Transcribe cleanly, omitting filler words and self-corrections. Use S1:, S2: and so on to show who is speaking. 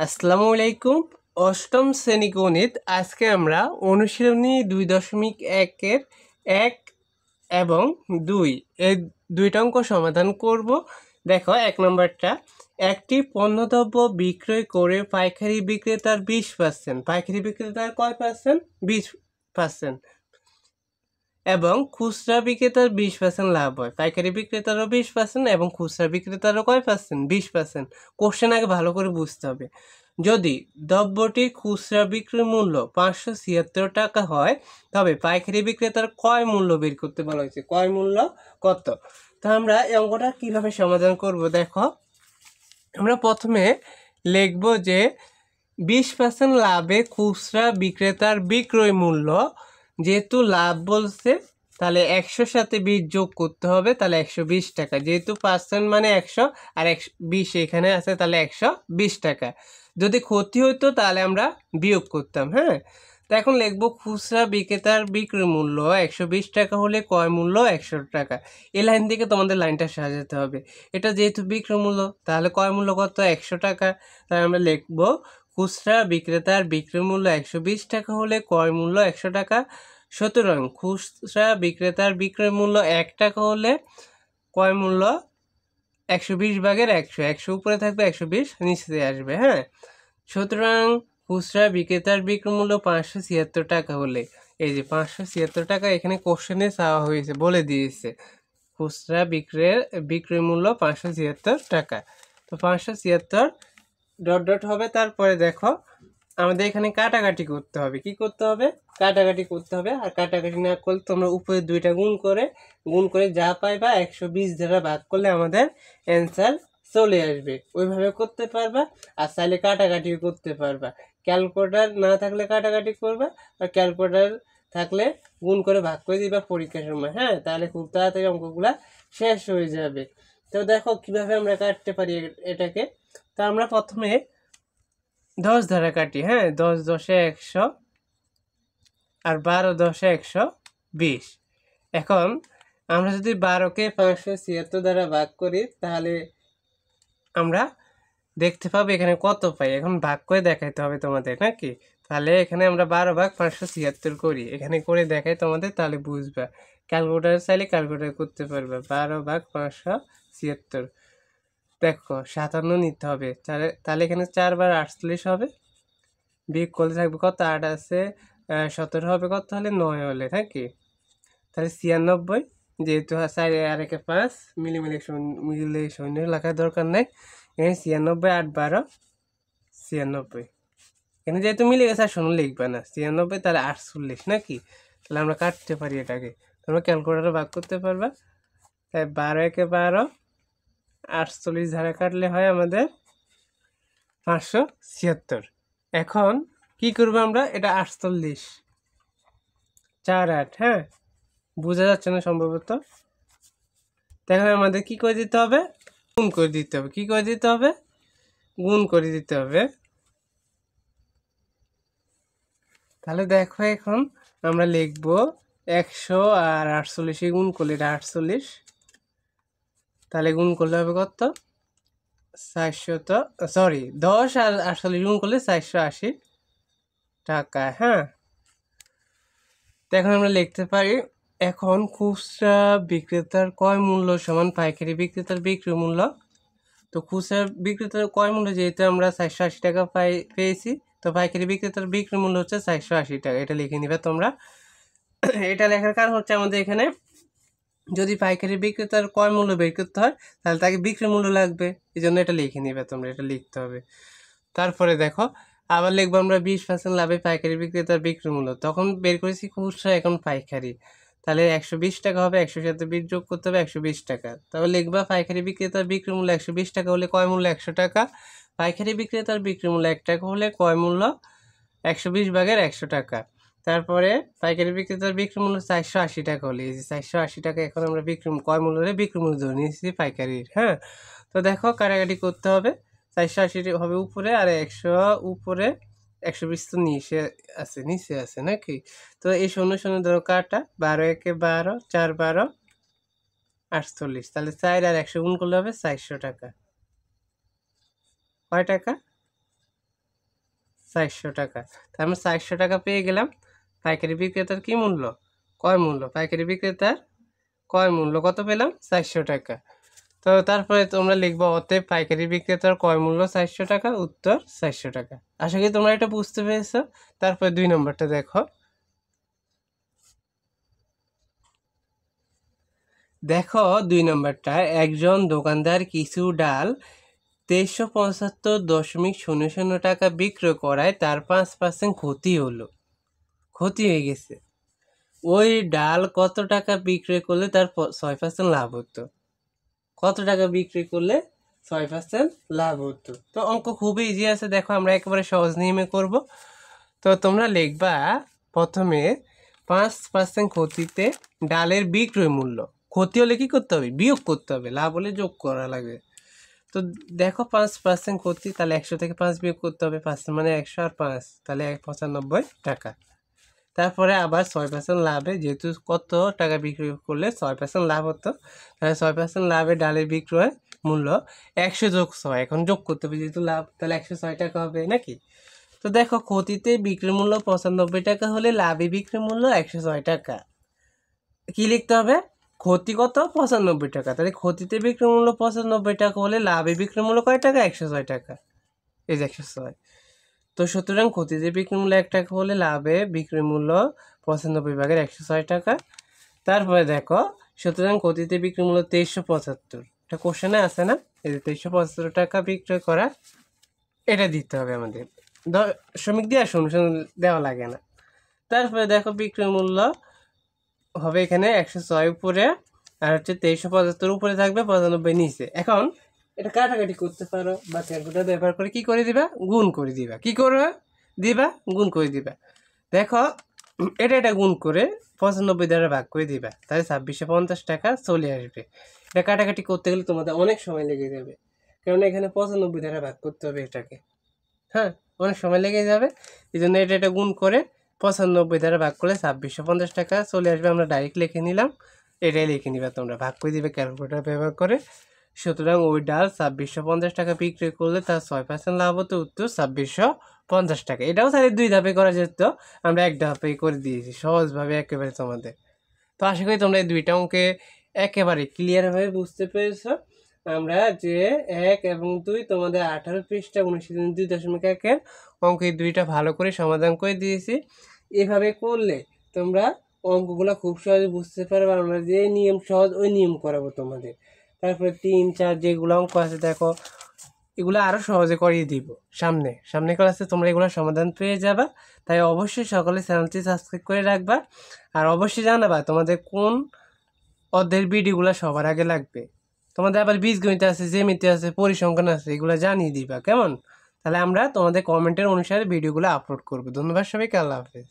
S1: আসসালামু আলাইকুম। অষ্টম শ্রেণী গণিত। আজকে আমরা অনুশীলনী 2.1-এর 1 এবং 2 এই দুইটা অঙ্ক সমাধান করব। দেখো 1 নম্বরটা, একটি পণ্যদ্রব্য বিক্রয় করে পাইকারি বিক্রেতার 20%, পাইকারি বিক্রেতার কয় পার্সেন্ট? 20%, এবং খুচরা বিক্রেতার 20% লাভ হয়। পাইকারি বিক্রেতারও 20% এবং খুচরা বিক্রেতারও কয় পার্সেন্ট? 20%। কোশ্চেন আগে ভালো করে বুঝতে হবে। যদি দ্রব্যটির খুচরা বিক্রয় মূল্য 576 টাকা হয়, তবে পাইকারি বিক্রেতার ক্রয় মূল্য বের করতে বলা হয়েছে। ক্রয় মূল্য কত? তো আমরা এই অঙ্কটা কীভাবে সমাধান করব? দেখো, আমরা প্রথমে লিখব যে 20% লাভে খুচরা বিক্রেতার বিক্রয় মূল্য, যেহেতু লাভ বলছে তাহলে 100 সাথে 20 যোগ করতে হবে, তাহলে 120 টাকা। যেহেতু পার্সেন্ট মানে 100 আর 120 এখানে আছে, তাহলে 120 টাকা। যদি ক্ষতি হতো তাহলে আমরা বিয়োগ করতাম। হ্যাঁ, তো এখন লিখবো খুচরা বিক্রেতার বিক্রয় মূল্য 120 টাকা হলে ক্রয় মূল্য 100 টাকা। এই লাইন থেকে তোমাদের লাইনটা সাজাতে হবে। এটা যেহেতু বিক্রয় মূল্য, তাহলে ক্রয় মূল্য কত? 100 টাকা। তাই আমরা লিখবো খুচরা বিক্রেতার বিক্রয় মূল্য 120 টাকা হলে ক্রয় মূল্য 100 টাকা। সুতরাং খুচরা বিক্রেতার বিক্রয় মূল্য 1 টাকা হলে ক্রয় মূল্য 120 ভাগের 100, 100 উপরে থাকবে, 120 নিচে আসবে। হ্যাঁ, সুতরাং খুচরা বিক্রেতার বিক্রয় মূল্য 576 টাকা হলে, এই যে 576 টাকা এখানে কোশ্চেনে চাওয়া হয়েছে, বলে দিয়েছে খুচরা বিক্রয় মূল্য 576 টাকা। তো 576 ডট ডট হবে। তারপরে দেখো আমাদের এখানে কাটাকাটি করতে হবে। কি করতে হবে? কাটাকাটি করতে হবে। আর কাটাকাটি না করলে তোমরা উপরে দুইটা গুণ করে যা পাইবা 120 দ্বারা ভাগ করলে আমাদের অ্যান্সার চলে আসবে। ওইভাবে করতে পারবা, আর চাইলে কাটাকাটিও করতে পারবা। ক্যালকুলেটর না থাকলে কাটাকাটি করবা, আর ক্যালকুলেটর থাকলে গুণ করে ভাগ করে দিবা পরীক্ষার সময়। হ্যাঁ, তাহলে খুব তাড়াতাড়ি অঙ্কগুলা শেষ হয়ে যাবে। তো দেখো কিভাবে আমরা কাটতে পারি এটাকে। তো আমরা প্রথমে 10 দ্বারা কাটি। হ্যাঁ, 10 10 100 আর 12 10 120। এখন আমরা যদি 12কে 576 দ্বারা ভাগ করি তাহলে আমরা দেখতে পাবো এখানে কত পাই। এখন ভাগ করে দেখাইতে হবে তোমাদের, নাকি? তাহলে এখানে আমরা 12 ভাগ 576 করি, এখানে করে দেখাই তোমাদের, তাহলে বুঝবা। ক্যালকুলেটার চাইলে ক্যালকুলেটার করতে পারবে। 12 ভাগ 576, দেখো 57 নিতে হবে। তাহলে এখানে 4 বার 48 হবে। বিয়োগ করলে থাকবে কত? 8 আছে, 17 হবে কত হলে? 9 হলে, নাকি? তাহলে 96, যেহেতু 4 আর 1 5 মিলে শূন্য লেখার দরকার নেই। এখানে 96, 8 12 96। এখানে যেহেতু মিলে গেছে আর শূন্য লিখবে না, 96 তাহলে 48, নাকি? তাহলে আমরা কাটতে পারি এটাকে। তোমরা ক্যালকুলেটারে ভাগ করতে পারবা। তাই 12 1 12, 48 ধারা কাটলে হয় আমাদের 576। এখন কি করবো আমরা? এটা 48 4 8। হ্যাঁ, বোঝা যাচ্ছে না সম্ভবত। দেখো আমাদের কি করে দিতে হবে? গুণ করে দিতে হবে। কি করে দিতে হবে? গুণ করে দিতে হবে। তাহলে দেখো এখন আমরা লিখব 100 আর 48 গুণ করলে এটা 48। তাহলে গুণ করলে হবে কত? 10 আর 48 গুণ করলে 480 টাকা। হ্যাঁ, এখন আমরা লিখতে পারি, এখন খুচরা বিক্রেতার ক্রয় মূল্য সমান পাইকারি বিক্রেতার বিক্রয় মূল্য। তো খুচরা বিক্রেতার ক্রয় মূল্য যেহেতু আমরা 480 টাকা পেয়েছি, তো পাইকারি বিক্রেতার বিক্রয় মূল্য হচ্ছে 480 টাকা। এটা লিখে নিবে তোমরা। এটা লেখার কারণ হচ্ছে আমাদের এখানে যদি পাইকারি বিক্রেতার ক্রয় মূল্য বের করতে হয় তাহলে তাকে বিক্রয় মূল্য লাগবে, এই জন্য এটা লিখে নিবে তোমরা। এটা লিখতে হবে। তারপরে দেখো আবার লিখবো আমরা 20% লাভে পাইকারি বিক্রেতার বিক্রয় মূল্য। তখন বের করেছি খুচরা, এখন পাইকারি। তাহলে 120 টাকা হবে, 100 সাথে 20 যোগ করতে হবে, 120 টাকা। তাহলে লিখবা পাইকারি বিক্রেতার বিক্রয় মূল্য 120 টাকা হলে ক্রয় মূল্য 100 টাকা। পাইকারি বিক্রেতার বিক্রয় মূল্য 1 টাকা হলে ক্রয় মূল্য 120 ভাগের 100 টাকা। তারপরে পাইকারি বিক্রেতার বিক্রয় মূল্য 480 টাকা হলে, এই যে 480 টাকা এখন আমরা ক্রয় মূল্যে বিক্রয় মূল্য ধরে নিয়েছি পাইকারির। হ্যাঁ, তো দেখো কাটাকাটি করতে হবে। 480 হবে উপরে, আর 100 উপরে, 120 তো নিচে আছে, নাকি? তো এই 0 0 ধরো কাটা, 12 1 12, 4 12 48। তাহলে 4 আর 100 গুণ করলে হবে 400 টাকা। কয় টাকা? 400 টাকা। তার আমরা 400 টাকা পেয়ে গেলাম। পাইকারি বিক্রেতার কি মূল্য? ক্রয় মূল্য। পাইকারি বিক্রেতার ক্রয় মূল্য কত পেলাম? 400 টাকা। তো তারপরে তোমরা লিখবা অতএব পাইকারি বিক্রেতার ক্রয় মূল্য 400 টাকা, উত্তর 400 টাকা। আশা করি তোমরা এটা বুঝতে পেরেছো। তারপরে 2 নম্বরটা দেখো। দেখো 2 নম্বরটা, একজন দোকানদার কিছু ডাল 2375.00 টাকা বিক্রয় করায় তার 5% ক্ষতি হলো, ক্ষতি হয়ে গেছে। ওই ডাল কত টাকা বিক্রয় করলে তার 6% লাভ হতো? কত টাকা বিক্রি করলে 6% লাভ হতো? তো অঙ্ক খুবই ইজি আছে, দেখো আমরা একেবারে সহজ নিয়মে করব। তো তোমরা লিখবা প্রথমে 5% ক্ষতিতে ডালের বিক্রয় মূল্য। ক্ষতি হলে কি করতে হবে? বিয়োগ করতে হবে, লাভ হলে যোগ করা লাগবে। তো দেখো 5% ক্ষতি, তাহলে 100 থেকে 5 বিয়োগ করতে হবে। 5 মানে 100 আর 5 তাহলে 95 টাকা। তারপরে আবার 6% লাভে, যেহেতু কত টাকা বিক্রি করলে 6% লাভ হতো, তাহলে 6% লাভে ডালের বিক্রয় মূল্য 100 যোগ 6, এখন যোগ করতে হবে যেহেতু লাভ, তাহলে 106 টাকা হবে নাকি? তো দেখো ক্ষতিতে বিক্রি মূল্য 95 টাকা হলে লাভে বিক্রি মূল্য 106 টাকা। কি লিখতে হবে? ক্ষতি কত? 95 টাকা। তাহলে ক্ষতিতে বিক্রি মূল্য 95 টাকা হলে লাভে বিক্রি মূল্য কয় টাকা? 106 টাকা। এই যে 106। তো সুতরাং ক্ষতিতে বিক্রি মূল্য 1 টাকা হলে লাভে বিক্রি মূল্য 95 ভাগের 106 টাকা। তারপরে দেখো, সুতরাং ক্ষতিতে বিক্রি মূল্য 2375, এটা কোশ্চেনে আছে না? এই যে 2375 টাকা বিক্রয় করা, এটা দিতে হবে আমাদের। দশমিক দিয়ে শূন্য দেওয়া লাগে না। তারপরে দেখো বিক্রয় মূল্য হবে এখানে 106 উপরে, আর হচ্ছে 2375 উপরে থাকবে, 95 নিচে। এখন এটা কাটাকাটি করতে পারো বা ক্যালকুলেটর ব্যবহার করে কি করে দিবা? গুণ করে দিবা। কি করবে? দিবা গুণ করে দিবা। দেখো এটা গুণ করে 95 দ্বারা ভাগ করে দিবা, তাহলে 2650 টাকা চলে আসবে। এটা কাটাকাটি করতে গেলে তোমাদের অনেক সময় লেগে যাবে, কারণ এখানে 95 দ্বারা ভাগ করতে হবে এটাকে। হ্যাঁ, অনেক সময় লেগে যাবে। এই জন্য এটা গুণ করে 95 দ্বারা ভাগ করলে 2650 টাকা চলে আসবে। আমরা ডাইরেক্ট লিখে নিলাম, এটাই লিখে নিবা তোমরা, ভাগ করে দিবে ক্যালকুলেটর ব্যবহার করে। সুতরাং ওই ডাল 2650 টাকা বিক্রি করলে তার 6% লাভ হতো, উত্তর 2650 টাকা। এটাও তাহলে 2 ধাপে করা যেত, আমরা 1 ধাপে করে দিয়েছি সহজভাবে একেবারে তোমাদের। তো আশা করি তোমরা এই 2টা অঙ্কে একেবারে ক্লিয়ারভাবে বুঝতে পেরেছো। আমরা যে 1 এবং 2 তোমাদের 18 পৃষ্ঠা অনুশীলনী 2.1-এর অঙ্ক, এই 2টা ভালো করে সমাধান করে দিয়েছি। এভাবে করলে তোমরা অঙ্কগুলো খুব সহজে বুঝতে পারবে। আমরা যে নিয়ম সহজ ওই নিয়ম করাবো তোমাদের। তারপরে 3, 4 যেগুলো অঙ্ক আছে দেখো, এগুলো আরও সহজে করিয়ে দিব সামনে ক্লাসে, তোমরা এগুলো সমাধান পেয়ে যাবা। তাই অবশ্যই সকলে চ্যানেলটি সাবস্ক্রাইব করে রাখবা, আর অবশ্যই জানাবা তোমাদের কোন অধ্যায়ের ভিডিওগুলো সবার আগে লাগবে। তোমাদের আবার বীজগণিত আছে, জ্যামিতি আছে, পরিসংখ্যান আছে, এগুলো জানিয়ে দিবা কেমন। তাহলে আমরা তোমাদের কমেন্টের অনুসারে ভিডিওগুলো আপলোড করবো। ধন্যবাদ সবাইকে, আল্লাহ হাফেজ।